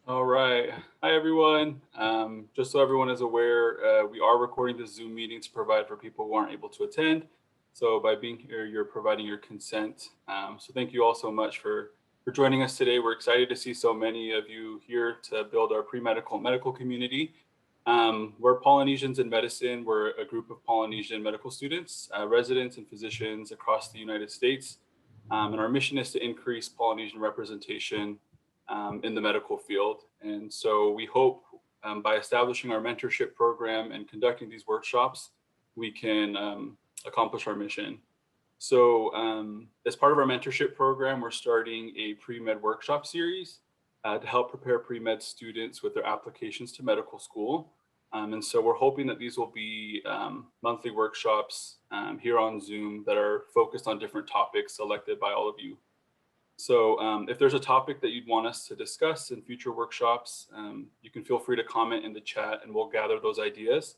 All right. Hi, everyone. Just so everyone is aware, we are recording this Zoom meeting to provide for people who aren't able to attend. So by being here, you're providing your consent. So thank you all so much for joining us today. We're excited to see so many of you here to build our pre-medical and medical community. We're Polynesians in medicine. We're a group of Polynesian medical students, residents, and physicians across the United States. And our mission is to increase Polynesian representation in the medical field. And so we hope by establishing our mentorship program and conducting these workshops, we can accomplish our mission. So as part of our mentorship program, we're starting a pre-med workshop series to help prepare pre-med students with their applications to medical school. And so we're hoping that these will be monthly workshops here on Zoom that are focused on different topics selected by all of you. So if there's a topic that you'd want us to discuss in future workshops, you can feel free to comment in the chat and we'll gather those ideas.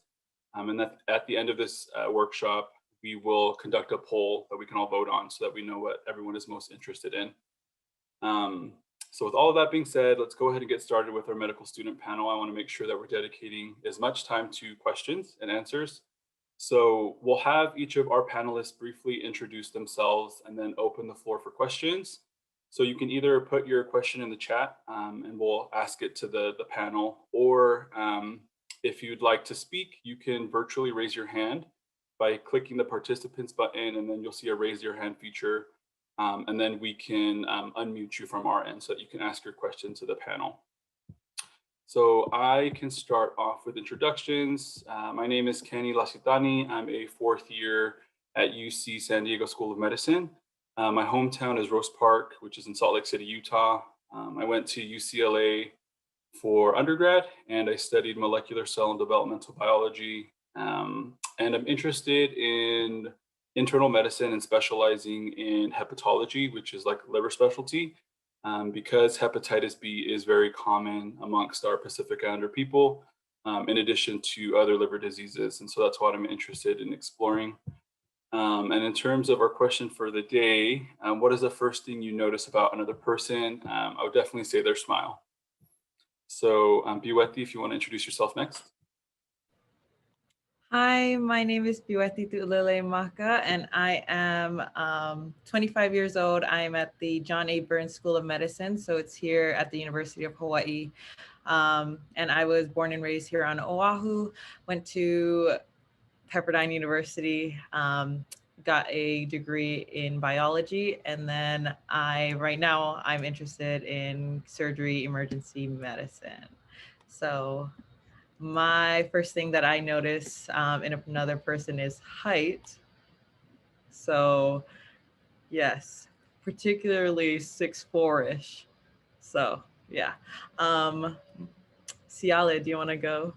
And at the end of this workshop, we will conduct a poll that we can all vote on so that we know what everyone is most interested in. So with all of that being said, let's go ahead and get started with our medical student panel. I want to make sure that we're dedicating as much time to questions and answers. So we'll have each of our panelists briefly introduce themselves and then open the floor for questions. So you can either put your question in the chat and we'll ask it to the panel, or if you'd like to speak, you can virtually raise your hand by clicking the participants button, and then you'll see a raise your hand feature. And then we can unmute you from our end so that you can ask your question to the panel. So I can start off with introductions. My name is Kenny Lasitani. I'm a fourth year at UC San Diego School of Medicine. My hometown is Rose Park, which is in Salt Lake City, Utah. I went to UCLA for undergrad and I studied molecular cell and developmental biology. And I'm interested in internal medicine and specializing in hepatology, which is like liver specialty, because hepatitis B is very common amongst our Pacific Islander people, in addition to other liver diseases. And so that's what I'm interested in exploring. And in terms of our question for the day, what is the first thing you notice about another person? I would definitely say their smile. So Biwetti, if you want to introduce yourself next. Hi, my name is Biwetti Tu'ulele Maka, and I am 25 years old. I'm at the John A. Burns School of Medicine, so it's here at the University of Hawaii. And I was born and raised here on Oahu, went to Pepperdine University, got a degree in biology, and then right now I'm interested in surgery emergency medicine. So my first thing that I notice in another person is height. So yes, particularly 6'4"-ish. So yeah. Ciala, do you want to go?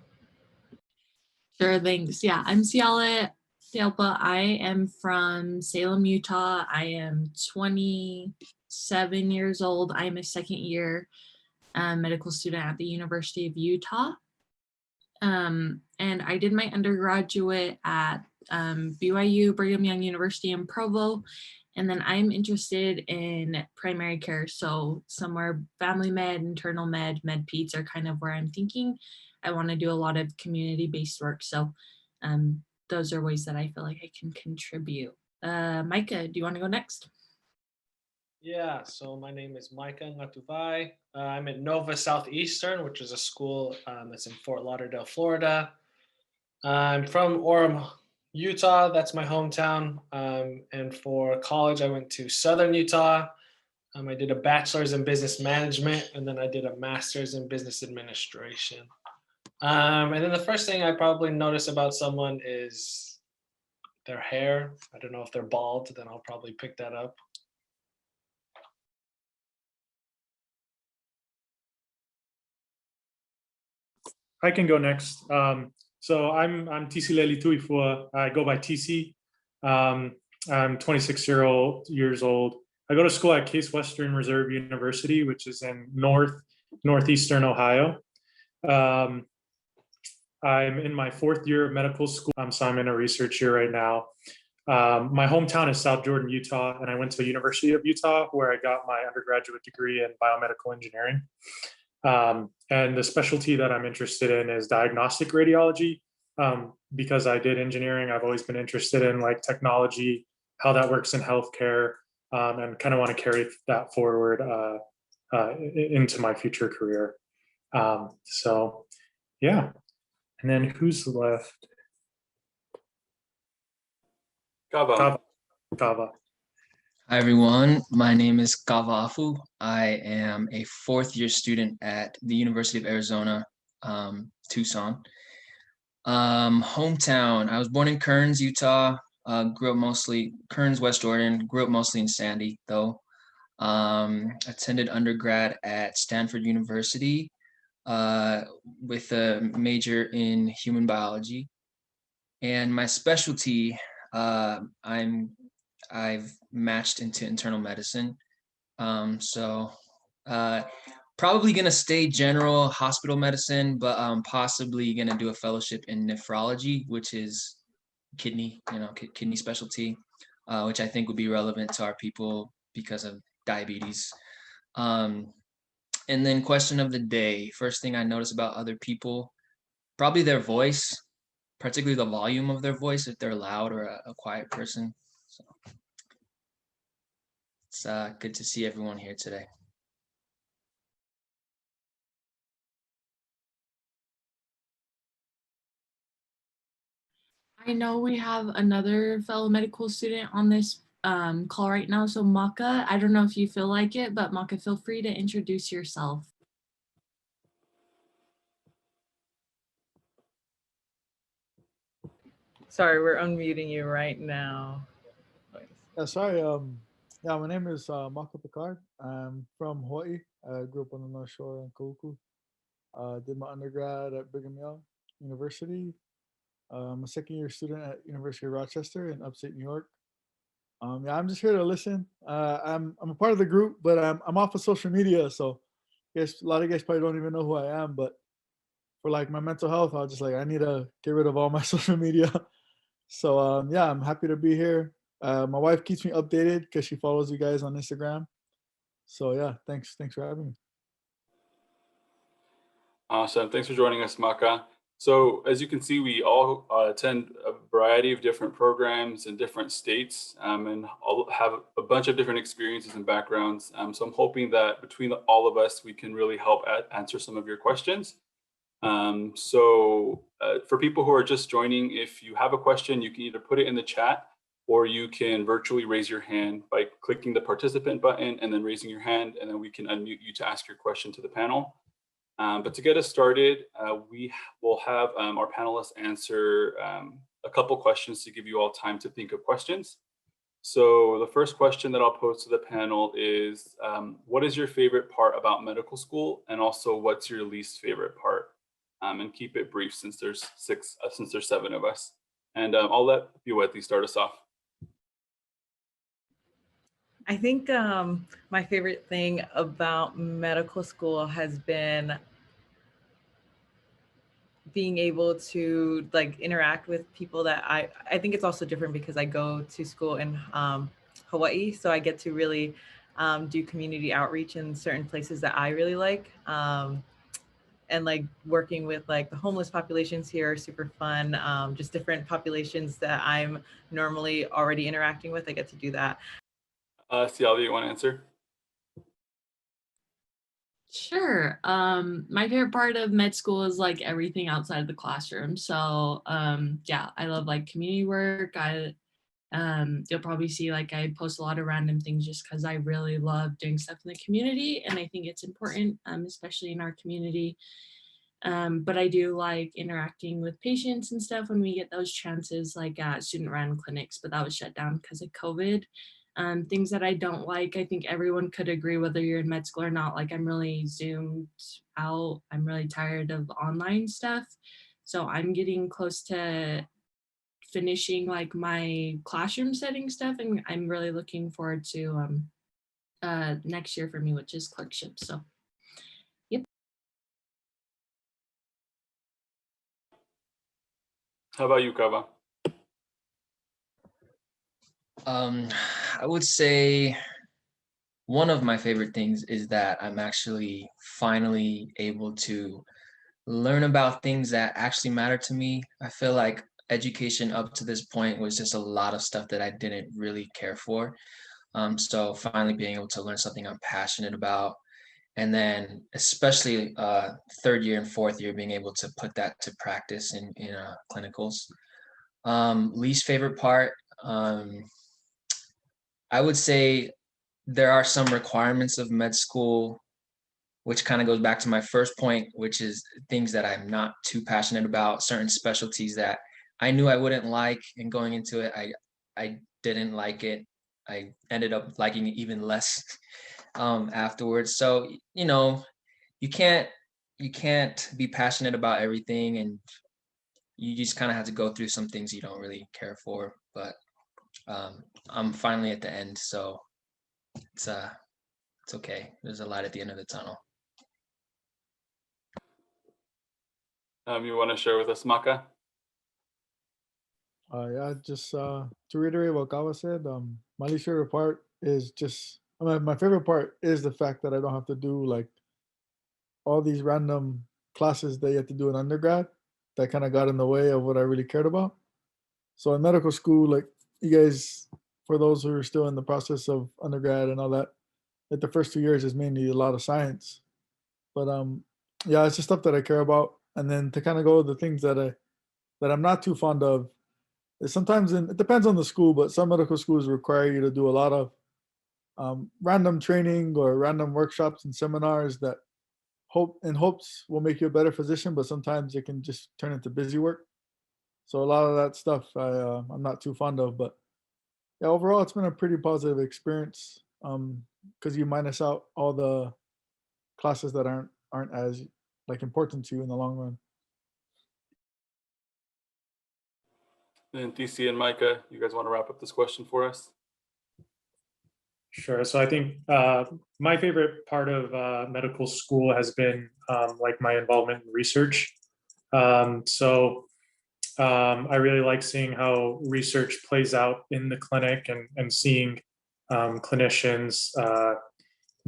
Sure, thanks. Yeah, I'm Ciala Tealpa. I am from Salem, Utah. I am 27 years old. I'm a second year medical student at the University of Utah. And I did my undergraduate at BYU, Brigham Young University in Provo. And then I'm interested in primary care. So somewhere family med, internal med, med peds are kind of where I'm thinking. I want to do a lot of community-based work. So those are ways that I feel like I can contribute. Micah, do you want to go next? Yeah, so my name is Micah Ngatuvai. I'm at Nova Southeastern, which is a school that's in Fort Lauderdale, Florida. I'm from Orem, Utah. That's my hometown. And for college, I went to Southern Utah. I did a bachelor's in business management, and then I did a master's in business administration. And then the first thing I probably notice about someone is their hair. I don't know if they're bald, then I'll probably pick that up. I can go next. So I'm TC Leli Tuifua. I go by TC. I'm 26 years old. I go to school at Case Western Reserve University, which is in northeastern Ohio. I'm in my fourth year of medical school, so I'm in a research year right now. My hometown is South Jordan, Utah, and I went to the University of Utah where I got my undergraduate degree in biomedical engineering. And the specialty that I'm interested in is diagnostic radiology. Because I did engineering, I've always been interested in like technology, how that works in healthcare, and kind of want to carry that forward into my future career. So yeah. And then who's left? Kava. Kava. Hi everyone, my name is Kava Afu. I am a fourth year student at the University of Arizona, Tucson. Hometown, I was born in Kearns, Utah, grew up mostly, Kearns, West Jordan, grew up mostly in Sandy though. Attended undergrad at Stanford University with a major in human biology. And my specialty, I've matched into internal medicine. So probably gonna stay general hospital medicine, but possibly gonna do a fellowship in nephrology, which is kidney, kidney specialty, which I think would be relevant to our people because of diabetes. And then question of the day, first thing I notice about other people, probably their voice, particularly the volume of their voice, if they're loud or a quiet person. So it's good to see everyone here today. I know we have another fellow medical student on this call right now. So Maka, I don't know if you feel like it, but Maka, feel free to introduce yourself. Sorry, we're unmuting you right now. Yeah, sorry. Yeah, my name is Maka Picard. I'm from Hawaii. I grew up on the North Shore in Koku. Did my undergrad at Brigham Young University. I'm a second year student at University of Rochester in upstate New York. Yeah, I'm just here to listen. I'm a part of the group, but I'm off of social media, so I guess a lot of you guys probably don't even know who I am. But for like my mental health, I was just like, I need to get rid of all my social media. So yeah, I'm happy to be here. My wife keeps me updated because she follows you guys on Instagram. So yeah, thanks for having me. Awesome. Thanks for joining us, Maka. So as you can see, we all attend a variety of different programs in different states and all have a bunch of different experiences and backgrounds. So I'm hoping that between all of us, we can really help answer some of your questions. For people who are just joining, if you have a question, you can either put it in the chat or you can virtually raise your hand by clicking the participant button and then raising your hand, and then we can unmute you to ask your question to the panel. But to get us started, we will have our panelists answer a couple questions to give you all time to think of questions. So the first question that I'll pose to the panel is, what is your favorite part about medical school? And also, what's your least favorite part? And keep it brief since there's seven of us. And I'll let Biweti start us off. I think my favorite thing about medical school has been being able to like interact with people that I think it's also different because I go to school in Hawaii, so I get to really do community outreach in certain places that I really like. And like working with like the homeless populations here are super fun. Just different populations that I'm normally already interacting with, I get to do that. Ciala, do you want to answer? Sure. My favorite part of med school is like everything outside of the classroom. So yeah, I love like community work. You'll probably see like I post a lot of random things just because I really love doing stuff in the community, and I think it's important, especially in our community. But I do like interacting with patients and stuff when we get those chances, like at student-run clinics, but that was shut down because of COVID. Things that I don't like, I think everyone could agree, whether you're in med school or not, like I'm really zoomed out. I'm really tired of online stuff. So I'm getting close to finishing like my classroom setting stuff, and I'm really looking forward to next year for me, which is clerkship. So yep. How about you, Kava? I would say one of my favorite things is that I'm actually finally able to learn about things that actually matter to me. I feel like education up to this point was just a lot of stuff that I didn't really care for. So finally being able to learn something I'm passionate about, and then especially third year and fourth year being able to put that to practice in clinicals. Least favorite part, I would say there are some requirements of med school, which kind of goes back to my first point, which is things that I'm not too passionate about, certain specialties that I knew I wouldn't like, and going into it, I didn't like it. I ended up liking it even less afterwards. So, you know, you can't be passionate about everything, and you just kind of have to go through some things you don't really care for. But I'm finally at the end, so it's okay. There's a light at the end of the tunnel. You want to share with us, Maka? Yeah, just to reiterate what Kawa said, my least favorite part is just, I mean, my favorite part is the fact that I don't have to do like all these random classes that you have to do in undergrad that kind of got in the way of what I really cared about. So in medical school, like you guys, for those who are still in the process of undergrad and all that, like the first 2 years is mainly a lot of science. But yeah, it's just stuff that I care about. And then to kind of go the things that I'm not too fond of, sometimes it depends on the school, but some medical schools require you to do a lot of random training or random workshops and seminars that hopes will make you a better physician, but sometimes it can just turn into busy work. So a lot of that stuff I'm not too fond of, but yeah, overall it's been a pretty positive experience because you minus out all the classes that aren't as like important to you in the long run. And DC and Micah, you guys want to wrap up this question for us? Sure. So I think my favorite part of medical school has been like my involvement in research. I really like seeing how research plays out in the clinic, and seeing clinicians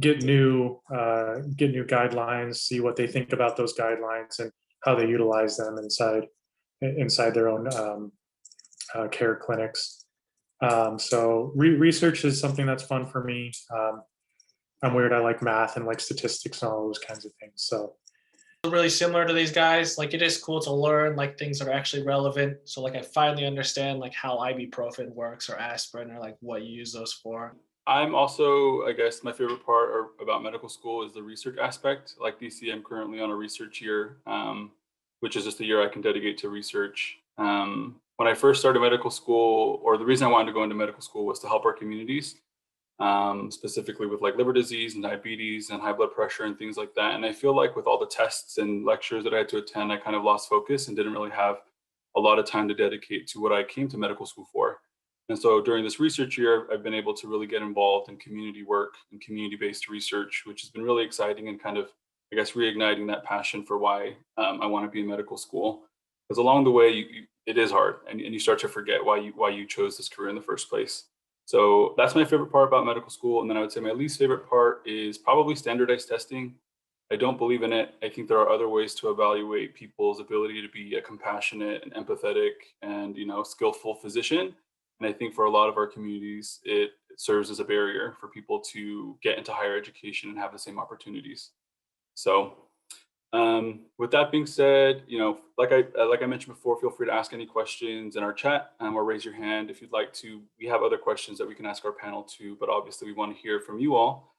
get new guidelines, see what they think about those guidelines, and how they utilize them inside their own care clinics. Research is something that's fun for me. I'm weird. I like math and like statistics and all those kinds of things. So really similar to these guys. Like it is cool to learn like things that are actually relevant. So like I finally understand like how ibuprofen works or aspirin or like what you use those for. I'm also, I guess, my favorite part about medical school is the research aspect. Like DC, I'm currently on a research year, which is just a year I can dedicate to research. When I first started medical school, or the reason I wanted to go into medical school was to help our communities, specifically with like liver disease and diabetes and high blood pressure and things like that. And I feel like with all the tests and lectures that I had to attend, I kind of lost focus and didn't really have a lot of time to dedicate to what I came to medical school for. And so during this research year, I've been able to really get involved in community work and community-based research, which has been really exciting and kind of, I guess, reigniting that passion for why I want to be in medical school. Because along the way, it is hard, and you start to forget why you chose this career in the first place. So that's my favorite part about medical school. And then I would say my least favorite part is probably standardized testing. I don't believe in it. I think there are other ways to evaluate people's ability to be a compassionate and empathetic and skillful physician. And I think for a lot of our communities, it serves as a barrier for people to get into higher education and have the same opportunities. So with that being said, like I mentioned before, feel free to ask any questions in our chat or raise your hand if you'd like to. We have other questions that we can ask our panel too, but obviously we want to hear from you all.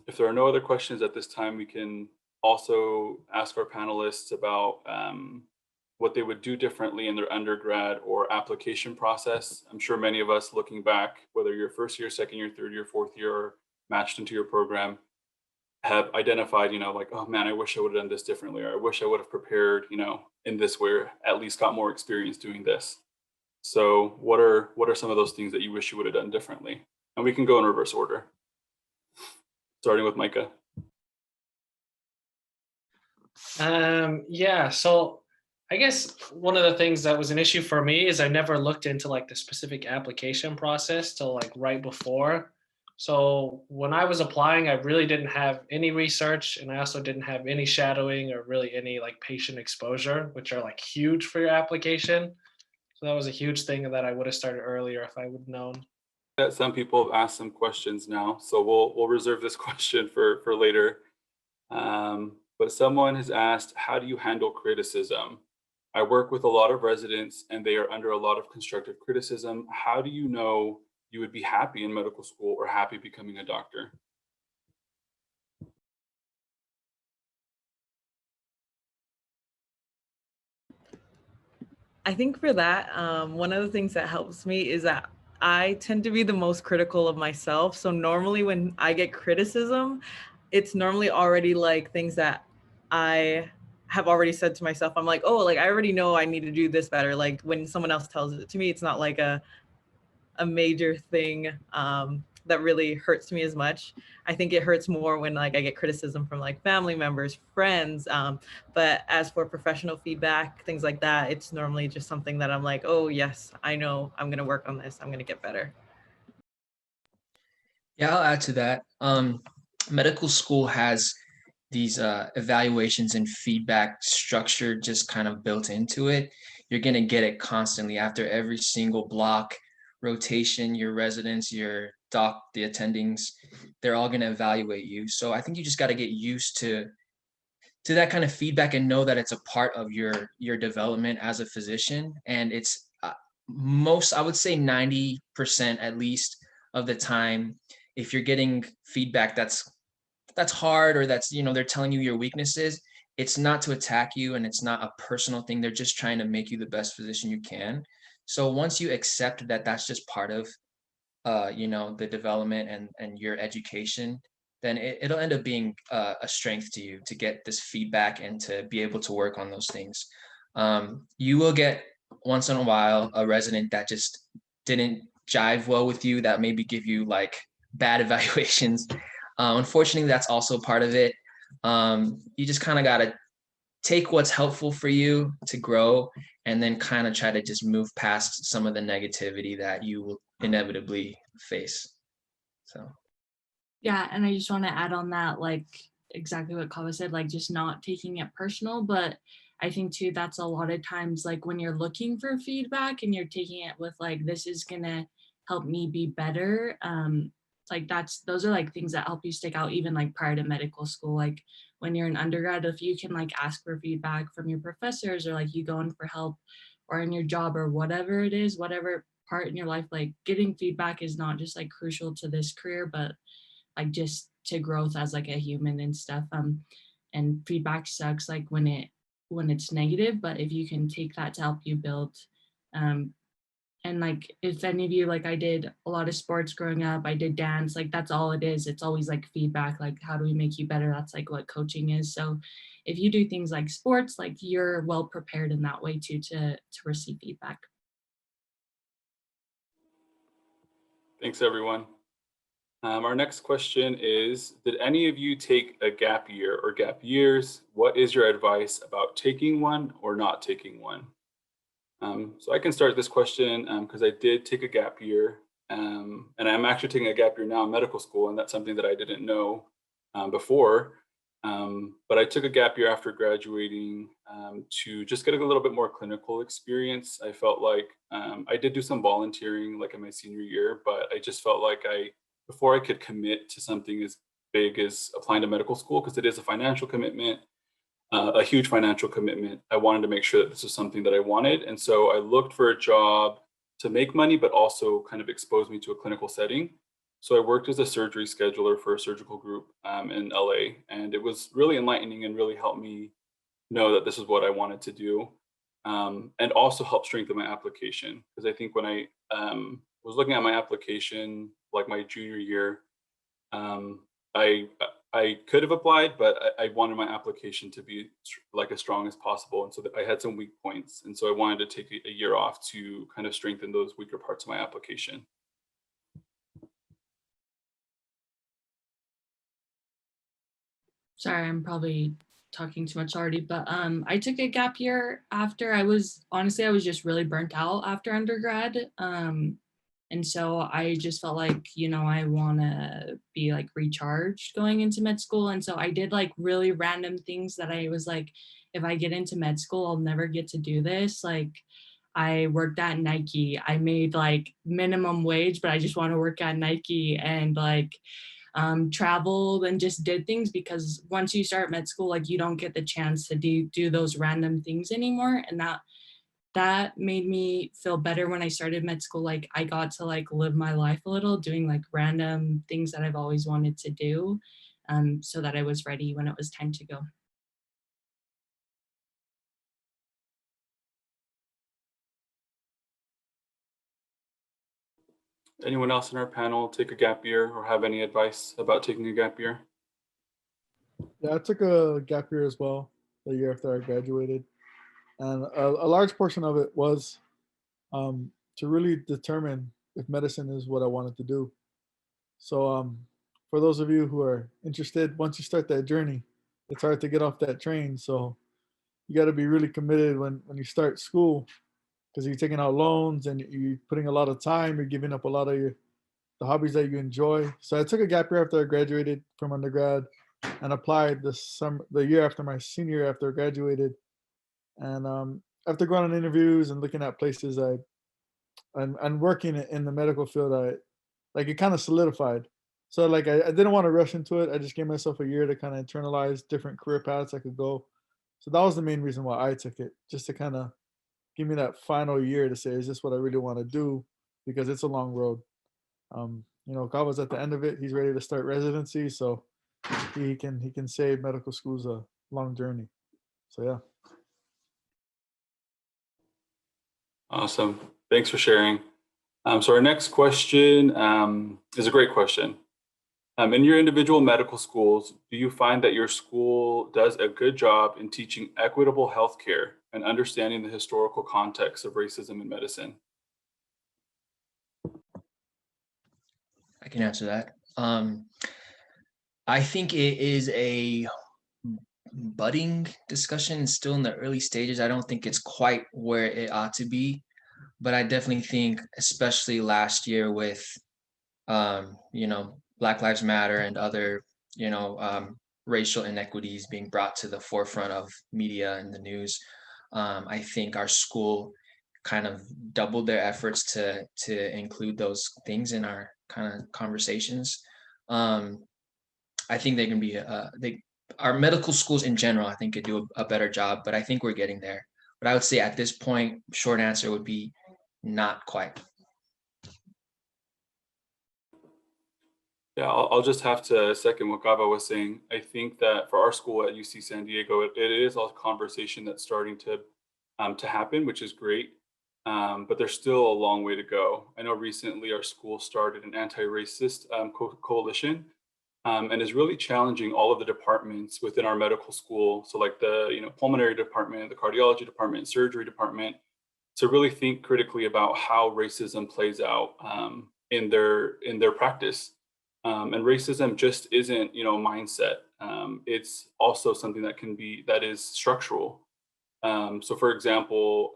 If there are no other questions at this time, we can also ask our panelists about what they would do differently in their undergrad or application process. I'm sure many of us looking back, whether you're first year, second year, third year, fourth year, or matched into your program, have identified, like, oh man, I wish I would have done this differently, or I wish I would have prepared, in this way, or at least got more experience doing this. So what are some of those things that you wish you would have done differently? And we can go in reverse order, starting with Micah. Yeah, so I guess one of the things that was an issue for me is I never looked into like the specific application process till like right before. So when I was applying, I really didn't have any research, and I also didn't have any shadowing or really any like patient exposure, which are like huge for your application. So that was a huge thing that I would have started earlier if I would have known. That some people have asked some questions now, so we'll reserve this question for later. But someone has asked, how do you handle criticism? I work with a lot of residents and they are under a lot of constructive criticism. How do you know you would be happy in medical school or happy becoming a doctor? I think for that, one of the things that helps me is that I tend to be the most critical of myself. So normally when I get criticism, it's normally already like things that I have already said to myself. I'm like, oh, like I already know I need to do this better. Like when someone else tells it to me, it's not like a major thing that really hurts me as much. I think it hurts more when like I get criticism from like family members, friends. But as for professional feedback, things like that, it's normally just something that I'm like, oh yes, I know I'm gonna work on this. I'm gonna get better. Yeah, I'll add to that. Medical school has these evaluations and feedback structure just kind of built into it. You're going to get it constantly after every single block rotation. Your residents, your doc, the attendings, they're all going to evaluate you. So I think you just got to get used to that kind of feedback and know that it's a part of your development as a physician. And it's I would say 90% at least of the time, if you're getting feedback that's hard, or that's, they're telling you your weaknesses, it's not to attack you and it's not a personal thing. They're just trying to make you the best physician you can. So once you accept that that's just part of the development and your education, then it'll end up being a strength to you to get this feedback and to be able to work on those things. You will get once in a while a resident that just didn't jive well with you, that maybe give you like bad evaluations. Unfortunately, that's also part of it. You just kind of got to take what's helpful for you to grow, and then kind of try to just move past some of the negativity that you will inevitably face. So Yeah, and I just want to add on that, like exactly what Kava said, like just not taking it personal. But I think too, that's a lot of times like when you're looking for feedback and you're taking it with like, this is gonna help me be better. Like those are like things that help you stick out even like prior to medical school. Like when you're an undergrad, if you can like ask for feedback from your professors, or like you go in for help, or in your job, or whatever it is, whatever part in your life, like getting feedback is not just like crucial to this career, but like just to growth as like a human and stuff. And feedback sucks like when it's negative, but if you can take that to help you build, and like if any of you, like I did a lot of sports growing up, I did dance, like that's all it is. It's always like feedback, like how do we make you better? That's like what coaching is. So if you do things like sports, like you're well prepared in that way too to receive feedback. Thanks, everyone. Our next question is, did any of you take a gap year or gap years? What is your advice about taking one or not taking one? So I can start this question because I did take a gap year, and I'm actually taking a gap year now in medical school, and that's something that I didn't know before. But I took a gap year after graduating to just get a little bit more clinical experience. I felt like I did do some volunteering like in my senior year, but I just felt like before I could commit to something as big as applying to medical school, because it is a financial commitment, a huge financial commitment, I wanted to make sure that this was something that I wanted. And so I looked for a job to make money, but also kind of expose me to a clinical setting. So I worked as a surgery scheduler for a surgical group in LA, and it was really enlightening and really helped me know that this is what I wanted to do, and also helped strengthen my application. Because I think when I was looking at my application, like my junior year, I I could have applied, but I wanted my application to be like as strong as possible, and so I had some weak points, and so I wanted to take a year off to kind of strengthen those weaker parts of my application. Sorry, I'm probably talking too much already, but I took a gap year after I was just really burnt out after undergrad. And so I just felt like, I want to be like recharged going into med school. And so I did like really random things that I was like, if I get into med school, I'll never get to do this. Like I worked at Nike. I made like minimum wage, but I just want to work at Nike, and like traveled and just did things, because once you start med school, like you don't get the chance to do those random things anymore. And that made me feel better when I started med school. Like I got to like live my life a little, doing like random things that I've always wanted to do, so that I was ready when it was time to go. Anyone else in our panel take a gap year or have any advice about taking a gap year? Yeah, I took a gap year as well, the year after I graduated. And a large portion of it was to really determine if medicine is what I wanted to do. So for those of you who are interested, once you start that journey, it's hard to get off that train. So you got to be really committed when you start school, because you're taking out loans and you're putting a lot of time, you're giving up a lot of the hobbies that you enjoy. So I took a gap year after I graduated from undergrad and applied the year after my senior year after I graduated. And after going on interviews and looking at places, and working in the medical field, it kind of solidified. So like I didn't want to rush into it. I just gave myself a year to kind of internalize different career paths I could go. So that was the main reason why I took it, just to kind of give me that final year to say, is this what I really want to do? Because it's a long road. God was at the end of it. He's ready to start residency, so he can say medical school's a long journey. So yeah. Awesome. Thanks for sharing. So our next question is a great question. In your individual medical schools, do you find that your school does a good job in teaching equitable healthcare and understanding the historical context of racism in medicine? I can answer that. I think it is a budding discussion, still in the early stages. I don't think it's quite where it ought to be, but I definitely think, especially last year with, Black Lives Matter and other, racial inequities being brought to the forefront of media and the news, I think our school kind of doubled their efforts to include those things in our kind of conversations. I think they can be our medical schools in general, I think, could do a better job, but I think we're getting there. But I would say at this point, short answer would be not quite. Yeah, I'll just have to second what Gava was saying. I think that for our school at UC San Diego, it is a conversation that's starting to happen, which is great. But there's still a long way to go. I know recently our school started an anti-racist coalition, and is really challenging all of the departments within our medical school. So like the pulmonary department, the cardiology department, surgery department, to really think critically about how racism plays out in their practice. And racism just isn't a mindset. It's also something that is structural. So for example,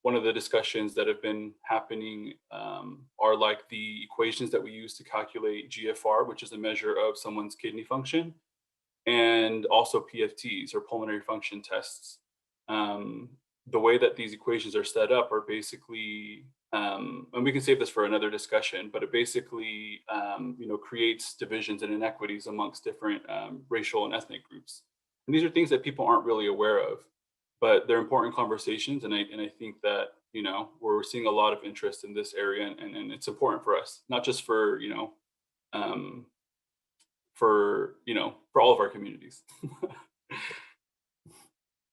one of the discussions that have been happening are like the equations that we use to calculate GFR, which is a measure of someone's kidney function, and also PFTs or pulmonary function tests. The way that these equations are set up are basically, and we can save this for another discussion, but it basically creates divisions and inequities amongst different racial and ethnic groups. And these are things that people aren't really aware of, but they're important conversations. And I think that we're seeing a lot of interest in this area, and it's important for us, not just for for all of our communities.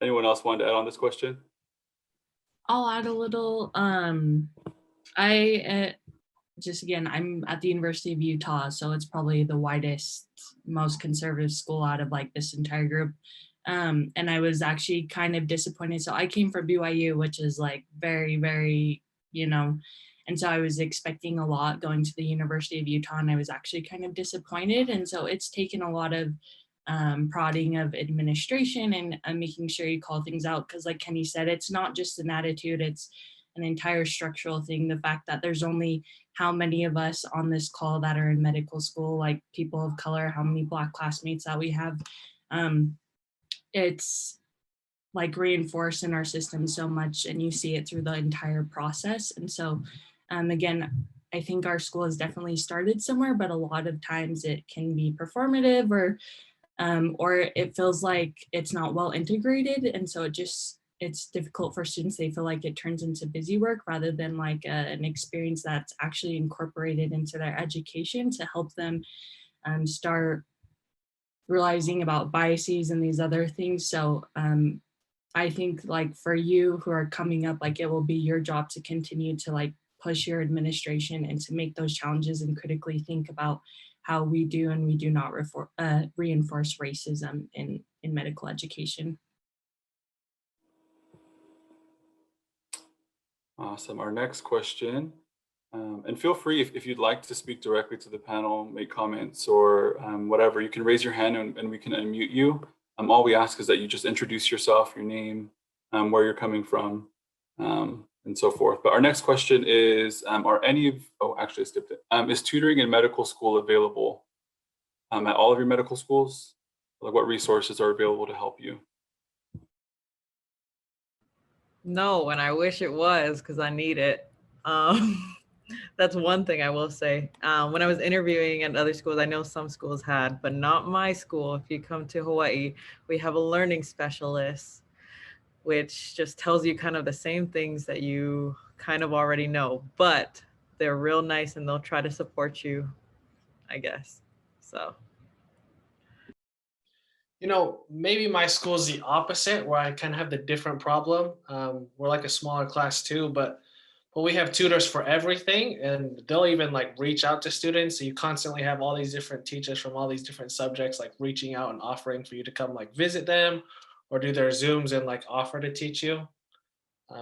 Anyone else want to add on this question? I'll add a little. I'm at the University of Utah, so it's probably the widest, most conservative school out of like this entire group. And I was actually kind of disappointed. So I came from BYU, which is like very, very, and so I was expecting a lot going to the University of Utah, and I was actually kind of disappointed. And so it's taken a lot of prodding of administration and making sure you call things out. Because like Kenny said, it's not just an attitude, it's an entire structural thing. The fact that there's only how many of us on this call that are in medical school, like people of color, how many Black classmates that we have. It's like reinforced in our system so much, and you see it through the entire process. And so again, I think our school has definitely started somewhere, but a lot of times it can be performative or it feels like it's not well integrated. And so it's difficult for students. They feel like it turns into busy work rather than like an experience that's actually incorporated into their education to help them start realizing about biases and these other things. So I think like for you who are coming up, like it will be your job to continue to like push your administration and to make those challenges and critically think about how we do and we do not reinforce racism in medical education. Awesome. Our next question, and feel free if you'd like to speak directly to the panel, make comments or whatever, you can raise your hand and we can unmute you. All we ask is that you just introduce yourself, your name, where you're coming from, and so forth. But our next question is, are any of, oh, actually I skipped it. Is tutoring in medical school available at all of your medical schools? Like what resources are available to help you? No, and I wish it was because I need it. That's one thing I will say. When I was interviewing at other schools, I know some schools had, but not my school. If you come to Hawaii, we have a learning specialist, which just tells you kind of the same things that you kind of already know, but they're real nice and they'll try to support you, I guess. So. You know, maybe my school's the opposite, where I kind of have the different problem. We're like a smaller class too, but we have tutors for everything, and they'll even like reach out to students. So you constantly have all these different teachers from all these different subjects, like reaching out and offering for you to come like visit them or do their Zooms and like offer to teach you.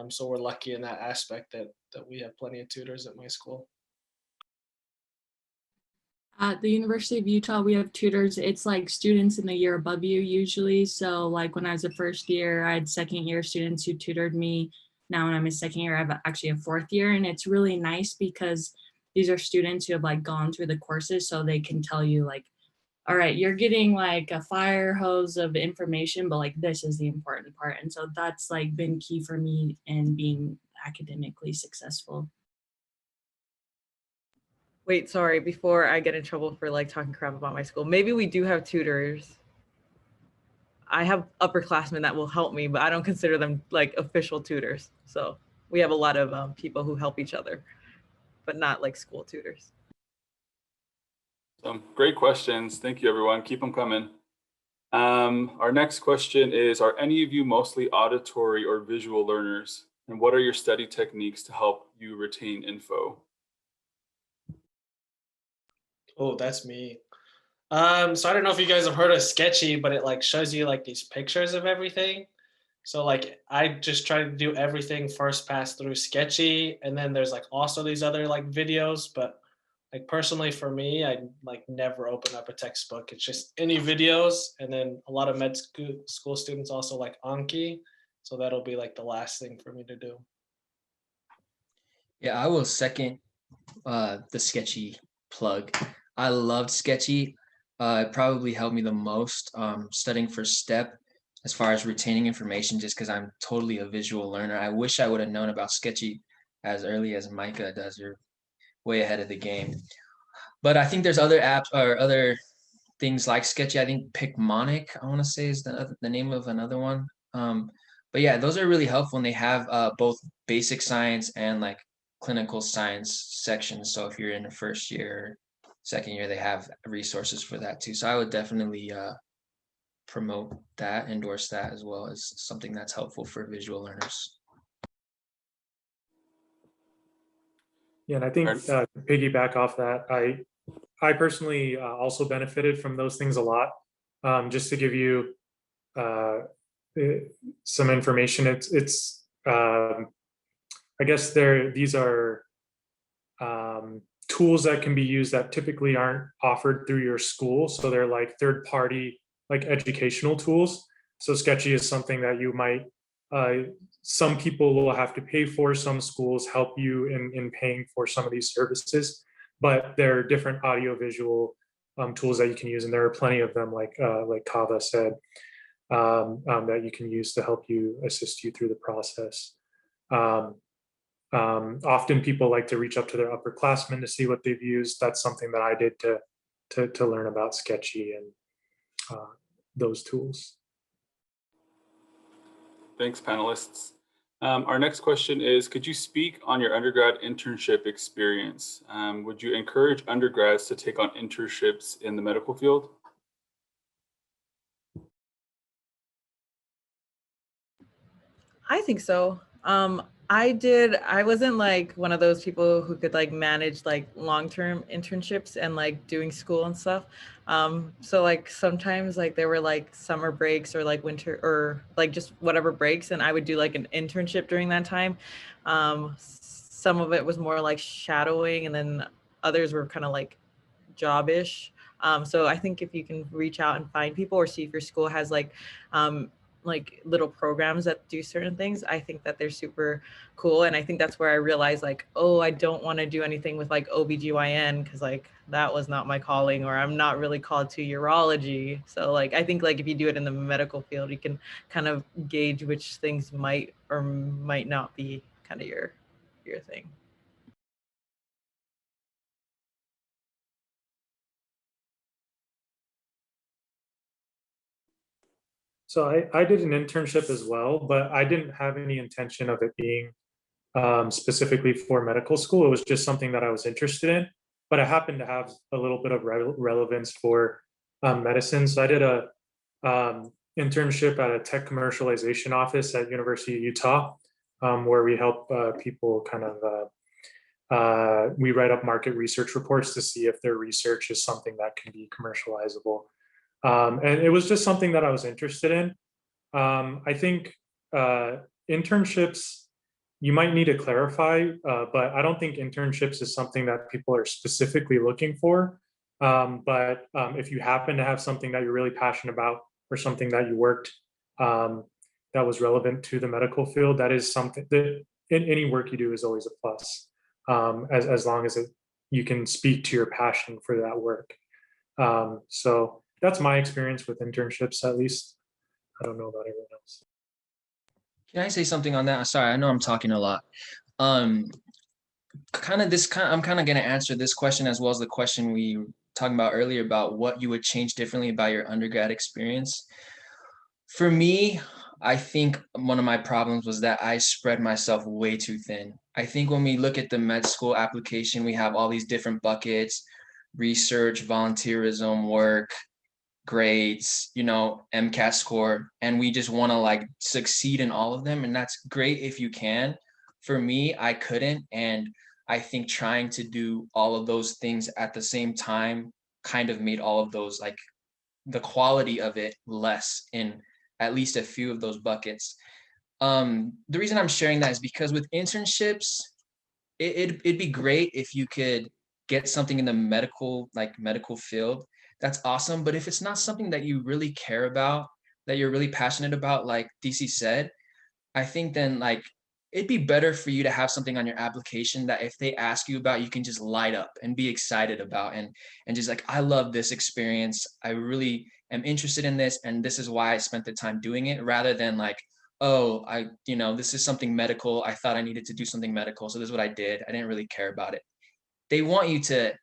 So we're lucky in that aspect that we have plenty of tutors at my school. At the University of Utah, we have tutors. It's like students in the year above you usually. So like when I was a first year, I had second year students who tutored me. Now when I'm in second year, I have actually a fourth year. And it's really nice because these are students who have like gone through the courses, so they can tell you like, all right, you're getting like a fire hose of information, but like this is the important part. And so that's like been key for me in being academically successful. Wait, sorry, before I get in trouble for like talking crap about my school, maybe we do have tutors. I have upperclassmen that will help me, but I don't consider them like official tutors. So we have a lot of people who help each other, but not like school tutors. Great questions. Thank you, everyone. Keep them coming. Our next question is, are any of you mostly auditory or visual learners? And what are your study techniques to help you retain info? Oh, that's me. So I don't know if you guys have heard of Sketchy, but it like shows you like these pictures of everything. So like I just try to do everything first pass through Sketchy, and then there's like also these other like videos. But like personally for me, I like never open up a textbook. It's just any videos, and then a lot of med school students also like Anki. So that'll be like the last thing for me to do. Yeah, I will second the Sketchy plug. I loved Sketchy. It probably helped me the most studying for STEP as far as retaining information, just because I'm totally a visual learner. I wish I would have known about Sketchy as early as Micah does. You're way ahead of the game. But I think there's other apps or other things like Sketchy. I think Picmonic, I want to say, is the name of another one. But yeah, those are really helpful, and they have both basic science and like clinical science sections. So if you're in the first year, second year, they have resources for that too. So I would definitely promote that, endorse that as well as something that's helpful for visual learners. Yeah, and I think piggyback off that, I personally also benefited from those things a lot. Just to give you some information, it's I guess these are tools that can be used that typically aren't offered through your school. So they're like third-party like educational tools. So Sketchy is something that you might, some people will have to pay for, some schools help you in paying for some of these services, but there are different audiovisual tools that you can use, and there are plenty of them, like Kava said, that you can use to help you, assist you through the process. Often people like to reach up to their upperclassmen to see what they've used. That's something that I did to learn about Sketchy and those tools. Thanks, panelists. Our next question is, could you speak on your undergrad internship experience? Would you encourage undergrads to take on internships in the medical field? I think so. I wasn't like one of those people who could like manage like long-term internships and like doing school and stuff. So like sometimes like there were like summer breaks or like winter or like just whatever breaks, and I would do like an internship during that time. Some of it was more like shadowing, and then others were kind of like job-ish. So I think if you can reach out and find people, or see if your school has like little programs that do certain things, I think that they're super cool. And I think that's where I realized like, oh, I don't want to do anything with like OBGYN, because like that was not my calling, or I'm not really called to urology. So like I think like if you do it in the medical field, you can kind of gauge which things might or might not be kind of your thing. So I did an internship as well, but I didn't have any intention of it being specifically for medical school. It was just something that I was interested in, but I happened to have a little bit of relevance for medicine. So I did a internship at a tech commercialization office at University of Utah, where we help people kind of, we write up market research reports to see if their research is something that can be commercializable. And it was just something that I was interested in. I think internships, you might need to clarify, but I don't think internships is something that people are specifically looking for. But if you happen to have something that you're really passionate about, or something that you worked that was relevant to the medical field, that is something that in any work you do is always a plus, as long as you can speak to your passion for that work. So that's my experience with internships, at least. I don't know about everyone else. Can I say something on that? Sorry, I know I'm talking a lot. I'm kind of going to answer this question as well as the question we were talking about earlier about what you would change differently about your undergrad experience. For me, I think one of my problems was that I spread myself way too thin. I think when we look at the med school application, we have all these different buckets: research, volunteerism, work, grades, MCAT score, and we just want to like succeed in all of them. And that's great if you can. For me, I couldn't. And I think trying to do all of those things at the same time kind of made all of those, like the quality of it, less in at least a few of those buckets. The reason I'm sharing that is because with internships, it'd be great if you could get something in the medical field. That's awesome. But if it's not something that you really care about, that you're really passionate about, like DC said, I think then like it'd be better for you to have something on your application that if they ask you about, you can just light up and be excited about, and just like, I love this experience. I really am interested in this, and this is why I spent the time doing it, rather than like, oh, this is something medical. I thought I needed to do something medical, so this is what I did. I didn't really care about it. They want you to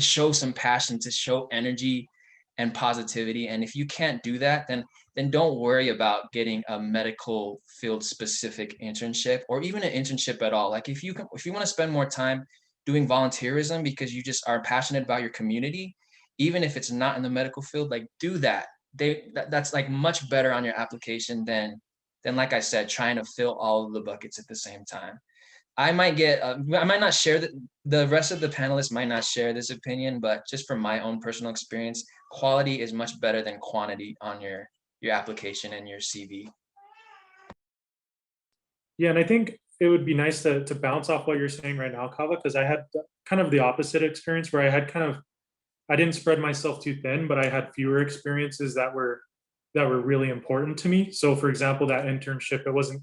show some passion, to show energy and positivity. And if you can't do that, then don't worry about getting a medical field specific internship, or even an internship at all. Like if you want to spend more time doing volunteerism because you just are passionate about your community, even if it's not in the medical field, like do that. That's like much better on your application than like I said, trying to fill all of the buckets at the same time. I might not share the rest of the panelists might not share this opinion, but just from my own personal experience, quality is much better than quantity on your application and your CV. Yeah, and I think it would be nice to bounce off what you're saying right now, Kava, because I had kind of the opposite experience where I had kind of I didn't spread myself too thin, but I had fewer experiences that were really important to me. So for example, that internship, it wasn't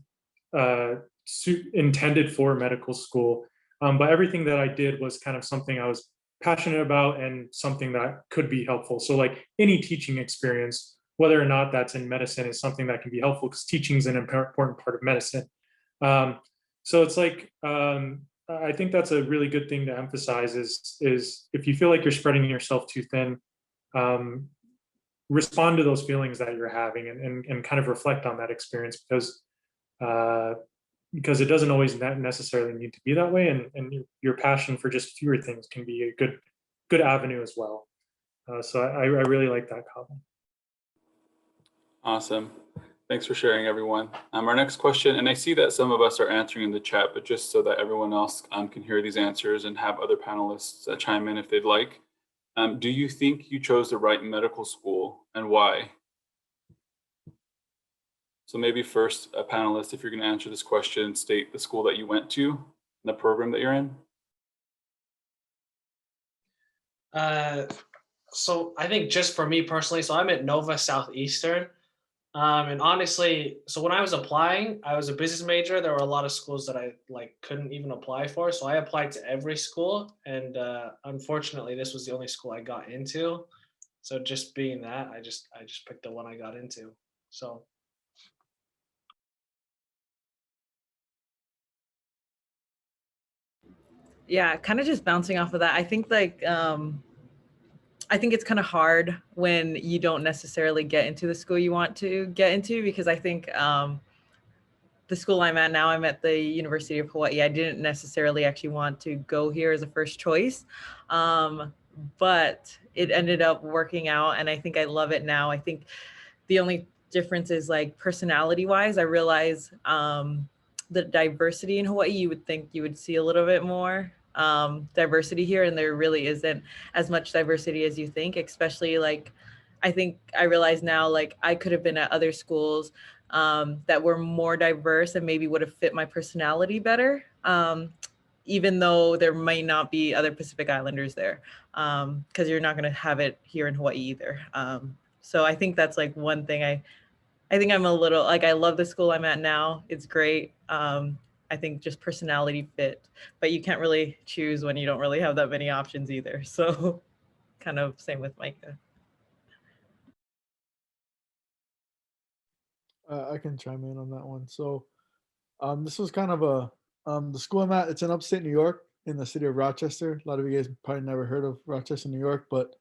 intended for medical school, but everything that I did was kind of something I was passionate about and something that could be helpful. So like any teaching experience, whether or not that's in medicine, is something that can be helpful because teaching is an important part of medicine. So it's like, I think that's a really good thing to emphasize is if you feel like you're spreading yourself too thin, respond to those feelings that you're having and kind of reflect on that experience because it doesn't always necessarily need to be that way. And your passion for just fewer things can be a good avenue as well. So I really like that comment. Awesome. Thanks for sharing, everyone. Our next question, and I see that some of us are answering in the chat, but just so that everyone else can hear these answers and have other panelists chime in if they'd like. Do you think you chose the right medical school and why? So maybe first, a panelist, if you're going to answer this question, state the school that you went to and the program that you're in. So I think just for me personally, so I'm at Nova Southeastern. And honestly, so when I was applying, I was a business major. There were a lot of schools that I couldn't even apply for. So I applied to every school. And unfortunately, this was the only school I got into. So just being that, I just picked the one I got into. So. Yeah, kind of just bouncing off of that. I think I think it's kind of hard when you don't necessarily get into the school you want to get into, because I think the school I'm at now, I'm at the University of Hawaii. I didn't necessarily actually want to go here as a first choice, but it ended up working out, and I think I love it now. I think the only difference is like personality wise. I realize the diversity in Hawaii, you would think you would see a little bit more diversity here, and there really isn't as much diversity as you think, especially like I think I realize now, like I could have been at other schools that were more diverse and maybe would have fit my personality better, even though there might not be other Pacific Islanders there, because you're not going to have it here in Hawaii either. So I think that's like one thing I think I'm a little like, I love the school I'm at now. It's great. I think just personality fit, but you can't really choose when you don't really have that many options either. So kind of same with Micah. I can chime in on that one. So this was kind of a the school I'm at. It's in upstate New York, in the city of Rochester. A lot of you guys probably never heard of Rochester, New York, but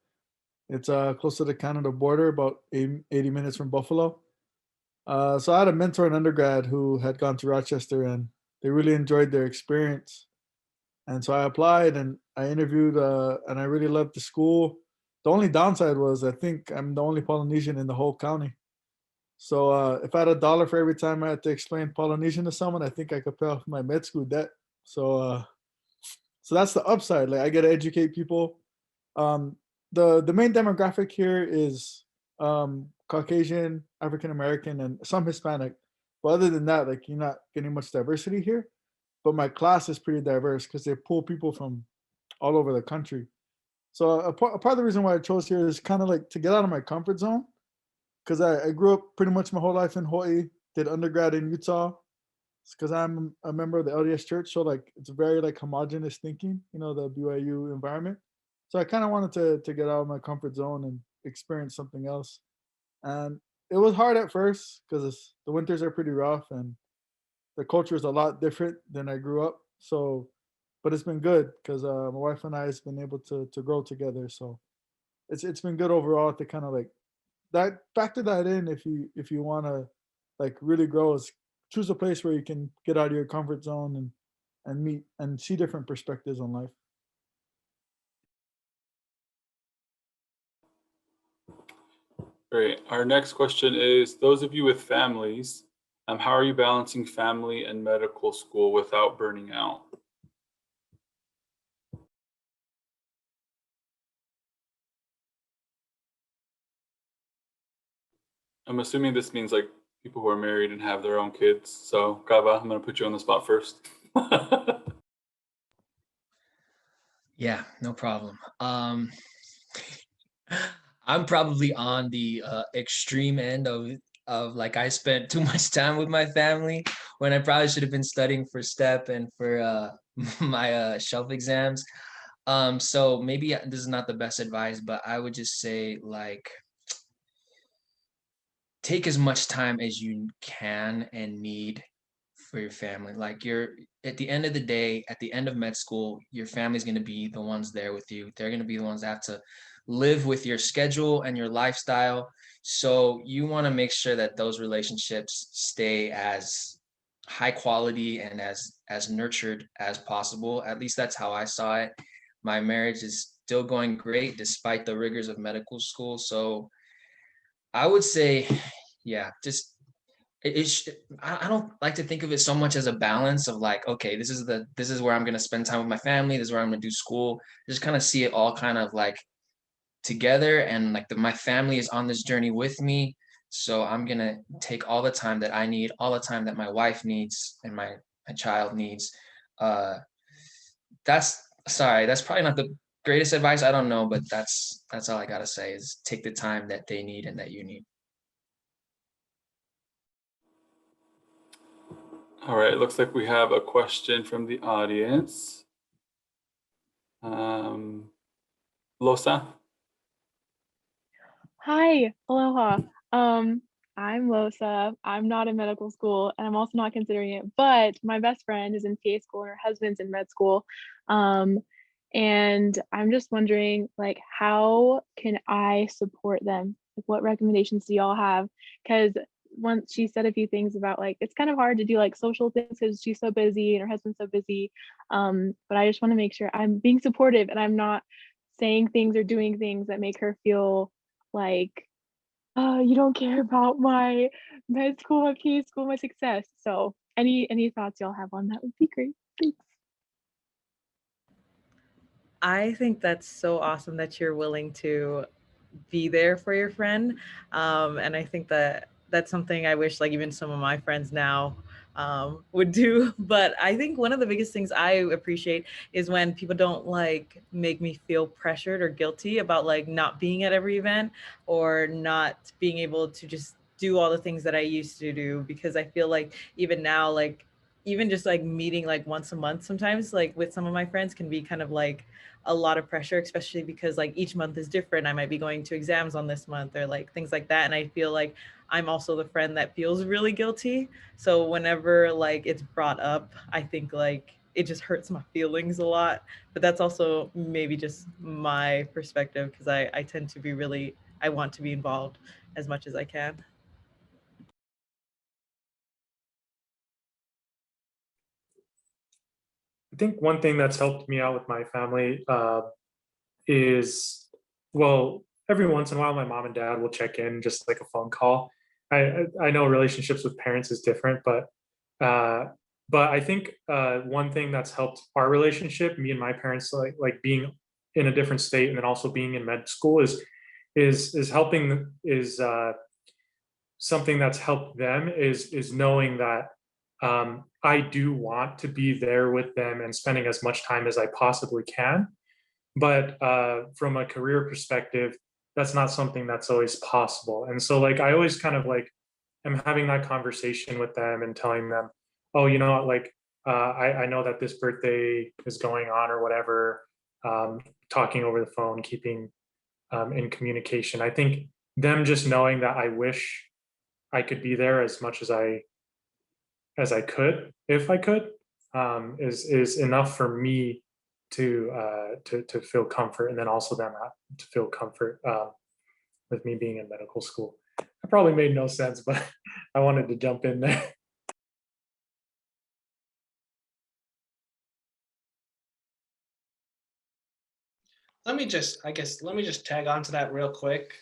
it's close to the Canada border, about 80 minutes from Buffalo. So I had a mentor in undergrad who had gone to Rochester, and they really enjoyed their experience. And so I applied and I interviewed, and I really loved the school. The only downside was I think I'm the only Polynesian in the whole county. So if I had $1 for every time I had to explain Polynesian to someone, I think I could pay off my med school debt. So so that's the upside. Like I get to educate people. The main demographic here is Caucasian, African American, and some Hispanic. But other than that, like you're not getting much diversity here. But my class is pretty diverse because they pull people from all over the country. So a part of the reason why I chose here is kind of like to get out of my comfort zone, because I grew up pretty much my whole life in Hawaii, did undergrad in Utah, because I'm a member of the LDS Church. So like it's very like homogenous thinking, you know, the BYU environment. So I kind of wanted to get out of my comfort zone and experience something else. And it was hard at first because the winters are pretty rough and the culture is a lot different than I grew up. So, but it's been good because my wife and I has been able to grow together. So it's been good overall to kind of like that factor that in if you want to like really grow is choose a place where you can get out of your comfort zone and meet and see different perspectives on life. Great. Our next question is, those of you with families, how are you balancing family and medical school without burning out? I'm assuming this means like people who are married and have their own kids. So Kava, I'm going to put you on the spot first. Yeah, no problem. I'm probably on the extreme end of like I spent too much time with my family when I probably should have been studying for STEP and for my shelf exams. So maybe this is not the best advice, but I would just say like take as much time as you can and need for your family. Like you're at the end of the day, at the end of med school, your family's going to be the ones there with you. They're going to be the ones that have to live with your schedule and your lifestyle. So you want to make sure that those relationships stay as high quality and as nurtured as possible. At least that's how I saw it. My marriage is still going great despite the rigors of medical school. So I would say, yeah, just I don't like to think of it so much as a balance of like, okay, this is where I'm gonna spend time with my family, this is where I'm gonna do school. Just kind of see it all kind of like together, and like my family is on this journey with me. So I'm gonna take all the time that I need, all the time that my wife needs and my child needs. Uh, that's sorry, that's probably not the greatest advice. I don't know, but that's all I gotta say is take the time that they need and that you need. All right, it looks like we have a question from the audience. Losa? Hi, aloha. I'm Losa. I'm not in medical school and I'm also not considering it, but my best friend is in PA school and her husband's in med school. And I'm just wondering, like, how can I support them? Like, what recommendations do y'all have? Because once she said a few things about like it's kind of hard to do like social things because she's so busy and her husband's so busy. But I just want to make sure I'm being supportive and I'm not saying things or doing things that make her feel like, oh, you don't care about my med school, my PA school, my success. So any thoughts y'all have on that would be great. Thanks. I think that's so awesome that you're willing to be there for your friend. And I think that that's something I wish like even some of my friends now would do. But I think one of the biggest things I appreciate is when people don't like make me feel pressured or guilty about like not being at every event or not being able to just do all the things that I used to do, because I feel like even now, like even just like meeting like once a month sometimes like with some of my friends can be kind of like a lot of pressure, especially because like each month is different. I might be going to exams on this month or like things like that. And I feel like I'm also the friend that feels really guilty. So whenever like it's brought up, I think like it just hurts my feelings a lot. But that's also maybe just my perspective because I tend to be really, I want to be involved as much as I can. I think one thing that's helped me out with my family is, well, every once in a while, my mom and dad will check in, just like a phone call. I know relationships with parents is different, uh, but I think one thing that's helped our relationship, me and my parents, like being in a different state and then also being in med school, is helping is something that's helped them is knowing that I do want to be there with them and spending as much time as I possibly can. But from a career perspective, that's not something that's always possible. And so like I always kind of like am having that conversation with them and telling them, oh, you know what, like I know that this birthday is going on or whatever, talking over the phone, keeping in communication. I think them just knowing that I wish I could be there as much as I could, if I could, is enough for me to feel comfort, and then also them to feel comfort with me being in medical school. It probably made no sense, but I wanted to jump in there. Let me just tag on to that real quick.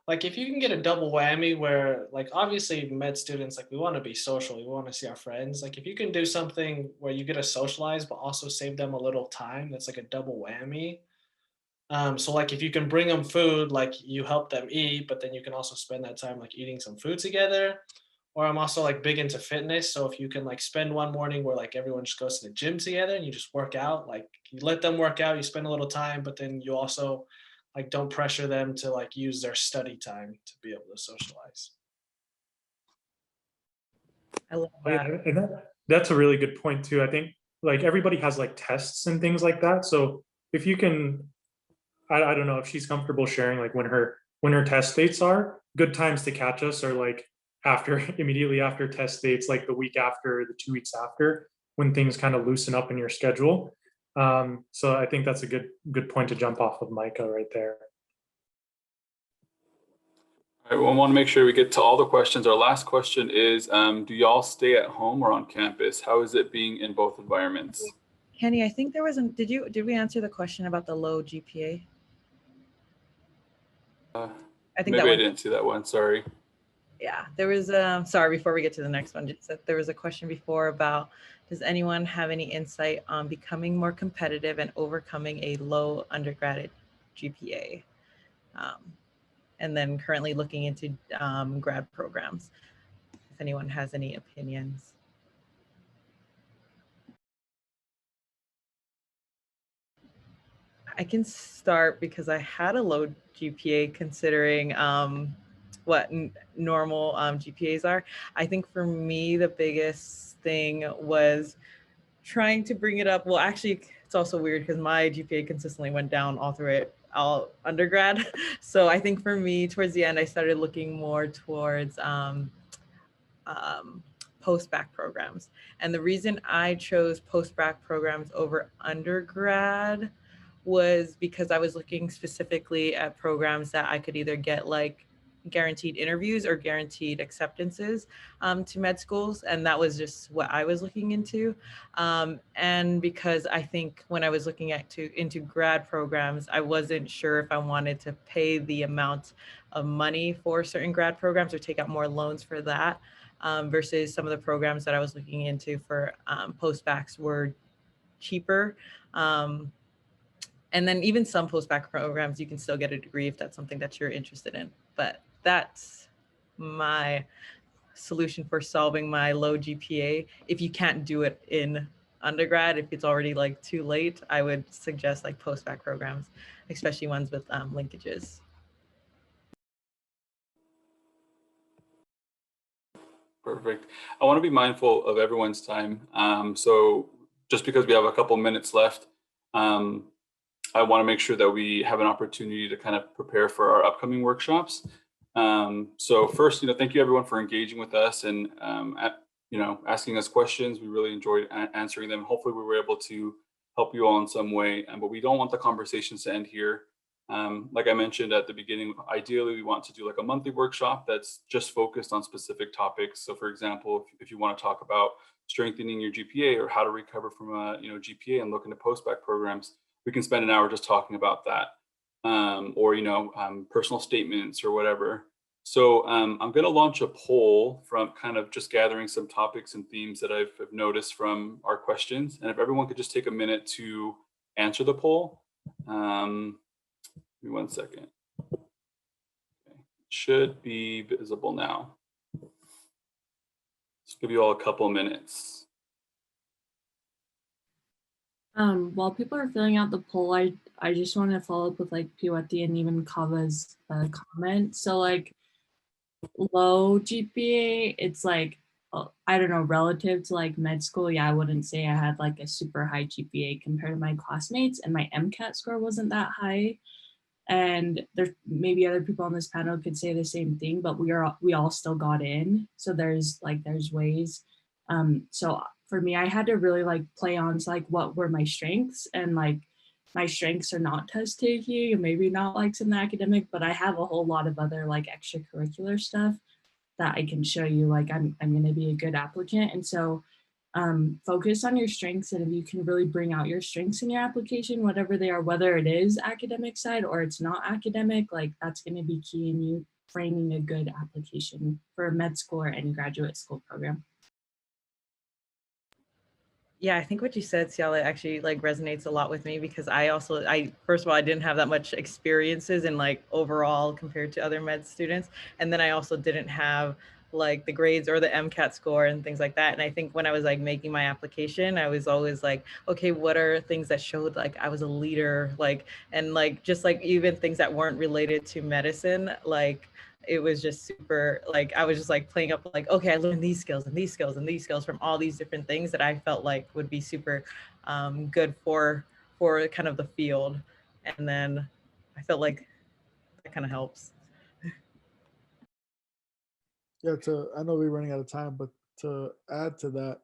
Like if you can get a double whammy where like obviously med students, like we want to be social, we want to see our friends. Like if you can do something where you get to socialize but also save them a little time, that's like a double whammy. So like if you can bring them food, like you help them eat, but then you can also spend that time like eating some food together. Or I'm also like big into fitness. So if you can like spend one morning where like everyone just goes to the gym together and you just work out, like you let them work out, you spend a little time, but then you also like don't pressure them to like use their study time to be able to socialize. I love Oh, yeah, that. and that's a really good point too. I think like everybody has like tests and things like that. So if you can, I don't know if she's comfortable sharing like when her test dates are, good times to catch us are like after immediately after test dates, like the week after, the 2 weeks after, when things kind of loosen up in your schedule. So I think that's a good point to jump off of Micah right there. All right, well, I want to make sure we get to all the questions. Our last question is, do y'all stay at home or on campus? How is it being in both environments? Kenny, I think there was did we answer the question about the low GPA? I think Maybe I didn't see that one, sorry. Yeah, there was sorry, before we get to the next one, just that there was a question before about, does anyone have any insight on becoming more competitive and overcoming a low undergraduate GPA? And then currently looking into grad programs, if anyone has any opinions. I can start because I had a low GPA considering what normal GPAs are. I think for me, the biggest thing was trying to bring it up. Well, actually, it's also weird because my GPA consistently went down all through it, all undergrad. So I think for me, towards the end, I started looking more towards post-bac programs. And the reason I chose post-bac programs over undergrad was because I was looking specifically at programs that I could either get like guaranteed interviews or guaranteed acceptances to med schools. And that was just what I was looking into. And because I think when I was looking into grad programs, I wasn't sure if I wanted to pay the amount of money for certain grad programs or take out more loans for that versus some of the programs that I was looking into for post-bacs were cheaper. And then even some post-bac programs, you can still get a degree if that's something that you're interested in. But that's my solution for solving my low GPA. If you can't do it in undergrad, if it's already like too late, I would suggest like post-bac programs, especially ones with linkages. Perfect. I want to be mindful of everyone's time. So just because we have a couple minutes left, I want to make sure that we have an opportunity to kind of prepare for our upcoming workshops. So first, thank you everyone for engaging with us and asking us questions. We really enjoyed answering them. Hopefully we were able to help you all in some way, but we don't want the conversations to end here. Like I mentioned at the beginning, ideally we want to do like a monthly workshop that's just focused on specific topics. So for example, if you want to talk about strengthening your GPA or how to recover from a GPA and look into post-bac programs, we can spend an hour just talking about that, or personal statements or whatever. So I'm going to launch a poll from kind of just gathering some topics and themes that I've noticed from our questions. And if everyone could just take a minute to answer the poll. Give me 1 second. Okay. It should be visible now. Just give you all a couple minutes. While people are filling out the poll, I just want to follow up with like Piwati and even Kava's comment. So like low GPA, it's like, I don't know, relative to like med school, yeah, I wouldn't say I had like a super high GPA compared to my classmates, and my MCAT score wasn't that high. And there maybe other people on this panel could say the same thing, but we all still got in. So there's ways. So for me, I had to really like play on to like what were my strengths, and like my strengths are not test taking and maybe not like some academic, but I have a whole lot of other like extracurricular stuff that I can show you like I'm going to be a good applicant. And so focus on your strengths, and if you can really bring out your strengths in your application, whatever they are, whether it is academic side or it's not academic, like that's going to be key in you framing a good application for a med school or any graduate school program. Yeah, I think what you said, Ciala, actually like resonates a lot with me because I first of all, I didn't have that much experiences in like overall compared to other med students. And then I also didn't have like the grades or the MCAT score and things like that. And I think when I was like making my application, I was always like, okay, what are things that showed like I was a leader, like, and like just like even things that weren't related to medicine, like it was just super, like I was just like playing up like, okay, I learned these skills and these skills and these skills from all these different things that I felt like would be super good for kind of the field. And then I felt like that kind of helps. Yeah, I know we're running out of time, but to add to that,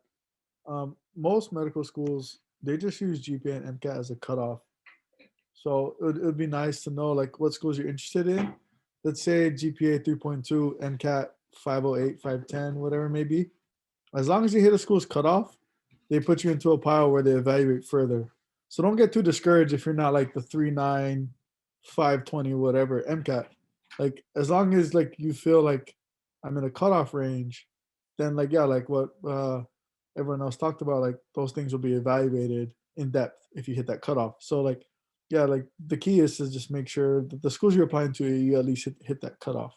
most medical schools, they just use GPA and MCAT as a cutoff. So it would be nice to know like what schools you're interested in. Let's say GPA 3.2, MCAT 508, 510, whatever it may be. As long as you hit a school's cutoff, they put you into a pile where they evaluate further. So don't get too discouraged if you're not like the 3.9, 520, whatever MCAT. Like as long as like you feel like I'm in a cutoff range, then like yeah, like what everyone else talked about, like those things will be evaluated in depth if you hit that cutoff. So like yeah, like the key is to just make sure that the schools you're applying to, you at least hit that cutoff.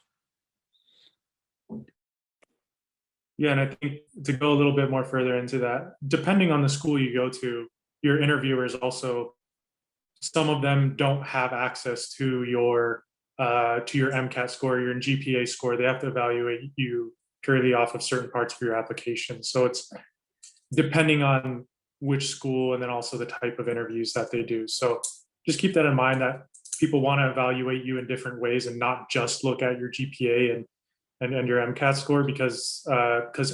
Yeah, and I think to go a little bit more further into that, depending on the school you go to, your interviewers also, some of them don't have access to your MCAT score, your GPA score. They have to evaluate you purely off of certain parts of your application. So it's depending on which school and then also the type of interviews that they do. So just keep that in mind that people want to evaluate you in different ways and not just look at your GPA and your MCAT score because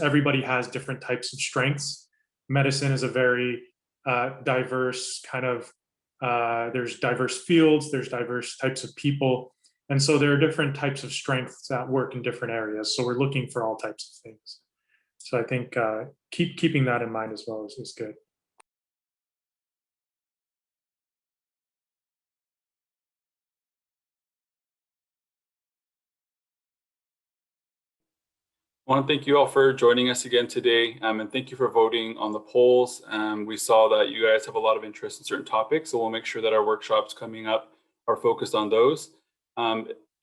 everybody has different types of strengths. Medicine is a very diverse kind of, there's diverse fields, there's diverse types of people. And so there are different types of strengths that work in different areas. So we're looking for all types of things. So I think keeping that in mind as well is good. I want to thank you all for joining us again today, and thank you for voting on the polls. We saw that you guys have a lot of interest in certain topics, so we'll make sure that our workshops coming up are focused on those.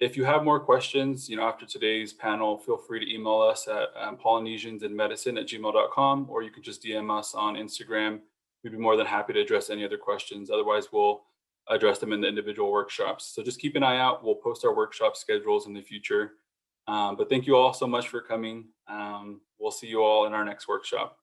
If you have more questions, after today's panel, feel free to email us at polynesiansinmedicine@gmail.com, or you can just DM us on Instagram. We'd be more than happy to address any other questions. Otherwise, we'll address them in the individual workshops. So just keep an eye out. We'll post our workshop schedules in the future. But thank you all so much for coming. We'll see you all in our next workshop.